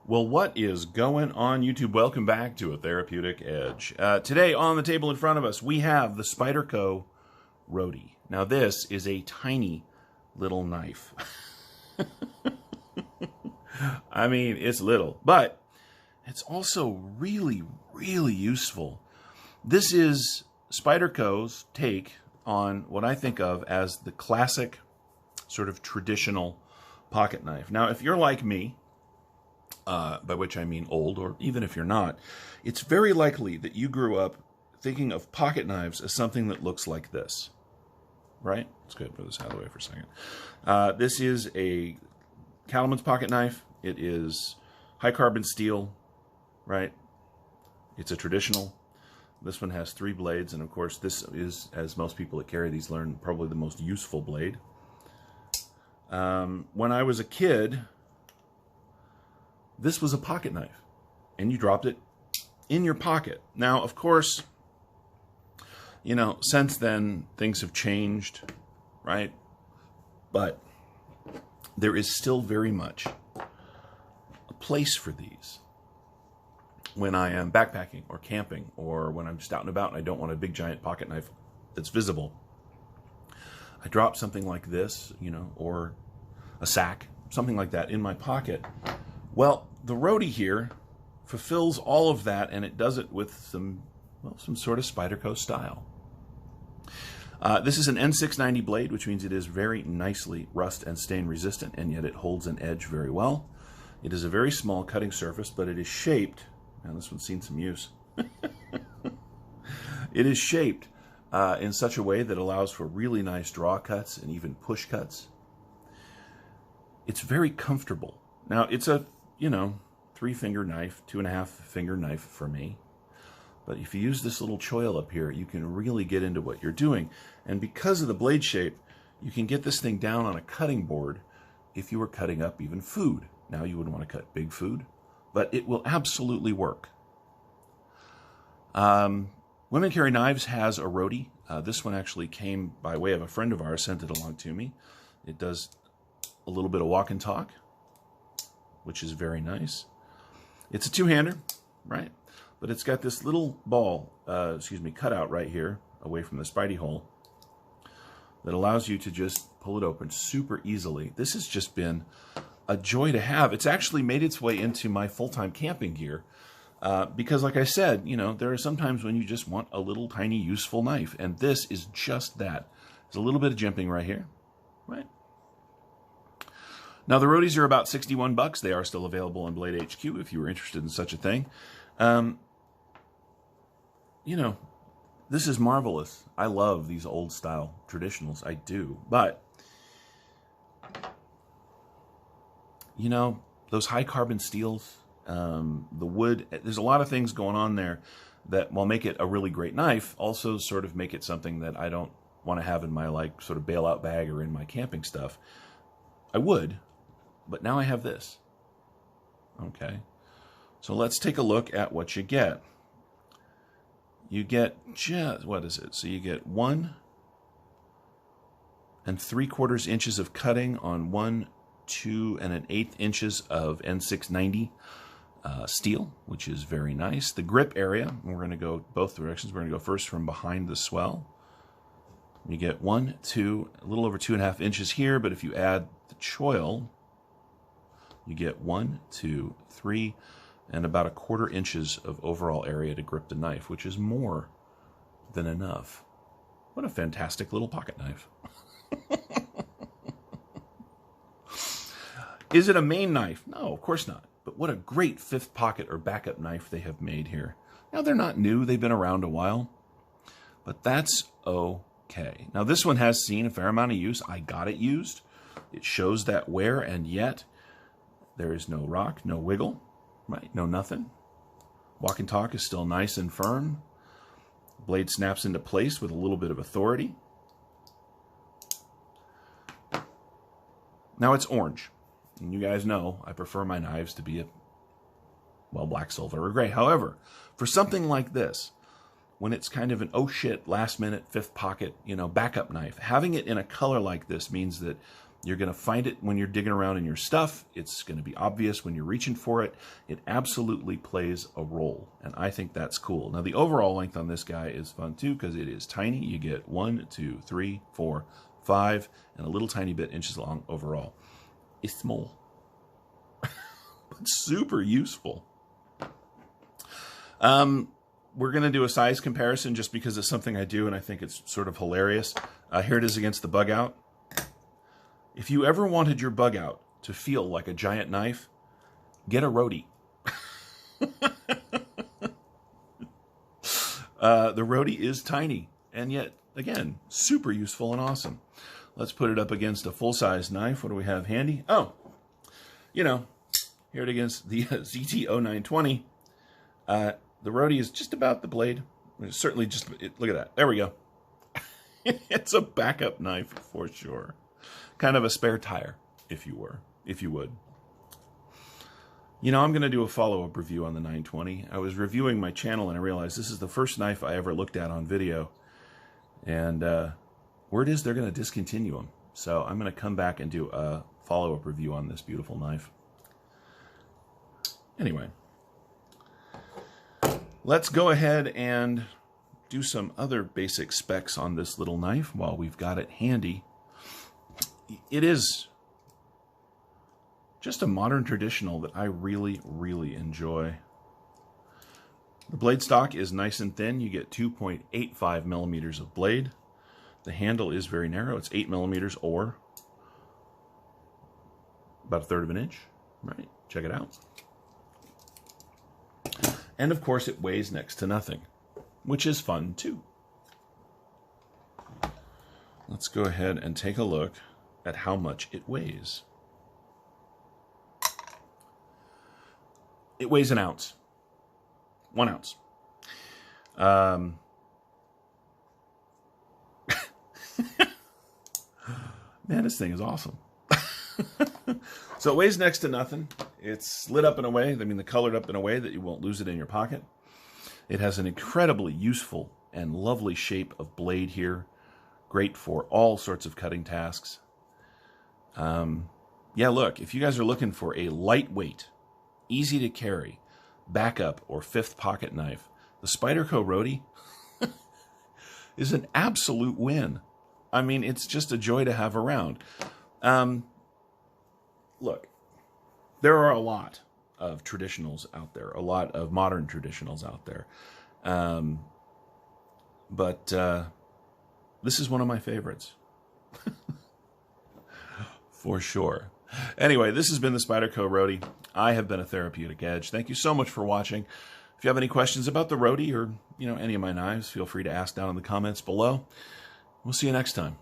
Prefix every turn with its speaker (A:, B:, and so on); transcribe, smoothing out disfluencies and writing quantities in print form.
A: Well, what is going on, YouTube? Welcome back to A Therapeutic Edge. Today, on the table in front of us, we have the Spyderco Roadie. Now, this is a tiny little knife. I mean, it's little, but it's also really, really useful. This is Spyderco's take on what I think of as the classic, sort of traditional pocket knife. Now, if you're like me, by which I mean old, or even if you're not, it's very likely that you grew up thinking of pocket knives as something that looks like this, right? Let's go ahead and put this out of the way for a second. This is a cattleman's pocket knife. It is high carbon steel, right? It's a traditional. This one has 3 blades, and of course this is, as most people that carry these learn, probably the most useful blade. When I was a kid, this was a pocket knife, and you dropped it in your pocket. Now, of course, you know, since then, things have changed, right? But there is still very much a place for these. When I am backpacking or camping, or when I'm just out and about and I don't want a big giant pocket knife that's visible, I drop something like this, you know, or a sack, something like that in my pocket. Well, the Roadie here fulfills all of that, and it does it with some sort of Spyderco style. This is an N690 blade, which means it is very nicely rust and stain resistant, and yet it holds an edge very well. It is a very small cutting surface, but it is shaped, and this one's seen some use. It is shaped in such a way that allows for really nice draw cuts and even push cuts. It's very comfortable. Now, it's a 3-finger knife, 2.5-finger knife for me. But if you use this little choil up here, you can really get into what you're doing. And because of the blade shape, you can get this thing down on a cutting board if you were cutting up even food. Now, you wouldn't want to cut big food, but it will absolutely work. Women Carry Knives has a Roadie. This one actually came by way of a friend of ours, sent it along to me. It does a little bit of walk and talk, which is very nice. It's a 2-hander, right? But it's got this little ball, cut out right here, away from the Spidey hole, that allows you to just pull it open super easily. This has just been a joy to have. It's actually made its way into my full-time camping gear, because like I said, you know, there are some times when you just want a little tiny useful knife, and this is just that. There's a little bit of jimping right here, right? Now, the Roadies are about $61. They are still available on Blade HQ if you were interested in such a thing. You know, this is marvelous. I love these old-style traditionals. I do. But, you know, those high-carbon steels, the wood, there's a lot of things going on there that, while make it a really great knife, also sort of make it something that I don't want to have in my, like, sort of bailout bag or in my camping stuff. I would. But now I have this. Okay. So let's take a look at what you get. You get just, what is it? So you get 1 3/4 inches of cutting on 1 2 1/8 inches of N690 steel, which is very nice. The grip area, we're going to go both directions. We're going to go first from behind the swell. You get 1 2, a little over 2.5 inches here, but if you add the choil, you get 1 2 3 and about 1/4 inches of overall area to grip the knife, which is more than enough. What a fantastic little pocket knife. Is it a main knife? No, of course not. But what a great 5th pocket or backup knife they have made here. Now, they're not new. They've been around a while. But that's okay. Now, this one has seen a fair amount of use. I got it used. It shows that wear, and yet there is no rock, no wiggle, right? No nothing. Walk and talk is still nice and firm. Blade snaps into place with a little bit of authority. Now it's orange. And you guys know I prefer my knives to be black, silver, or gray. However, for something like this, when it's kind of an oh shit, last minute, 5th pocket, backup knife, having it in a color like this means that You're going to find it when you're digging around in your stuff. It's going to be obvious when you're reaching for it. It absolutely plays a role, and I think that's cool. Now, the overall length on this guy is fun, too, because it is tiny. You get 1, 2, 3, 4, 5, and a little tiny bit inches long overall. It's small, but super useful. We're going to do a size comparison just because it's something I do, and I think it's sort of hilarious. Here it is against the bug out. If you ever wanted your bug out to feel like a giant knife, get a Roadie. The Roadie is tiny, and yet, again, super useful and awesome. Let's put it up against a full-size knife. What do we have handy? Oh, you know, here it against the ZT-0920. The Roadie is just about the blade. It's certainly just, look at that. There we go. It's a backup knife for sure. Kind of a spare tire, if you would. You know, I'm going to do a follow-up review on the 920. I was reviewing my channel and I realized this is the first knife I ever looked at on video. And word is they're going to discontinue them. So I'm going to come back and do a follow-up review on this beautiful knife. Anyway, let's go ahead and do some other basic specs on this little knife while we've got it handy. It is just a modern traditional that I really, really enjoy. The blade stock is nice and thin. You get 2.85 millimeters of blade. The handle is very narrow. It's 8 millimeters or about 1/3 of an inch. Right? Check it out. And of course, it weighs next to nothing, which is fun too. Let's go ahead and take a look at how much it weighs. It weighs an ounce. 1 ounce. Man, this thing is awesome. So it weighs next to nothing. It's lit up in a way, I mean, colored up in a way that you won't lose it in your pocket. It has an incredibly useful and lovely shape of blade here. Great for all sorts of cutting tasks. Yeah, look, if you guys are looking for a lightweight, easy to carry, backup or fifth pocket knife, the Spyderco Roadie is an absolute win. I mean, it's just a joy to have around. Look, there are a lot of traditionals out there, a lot of modern traditionals out there. But this is one of my favorites. For sure. Anyway, this has been the Spyderco Roadie. I have been a Therapeutic Edge. Thank you so much for watching. If you have any questions about the Roadie or, any of my knives, feel free to ask down in the comments below. We'll see you next time.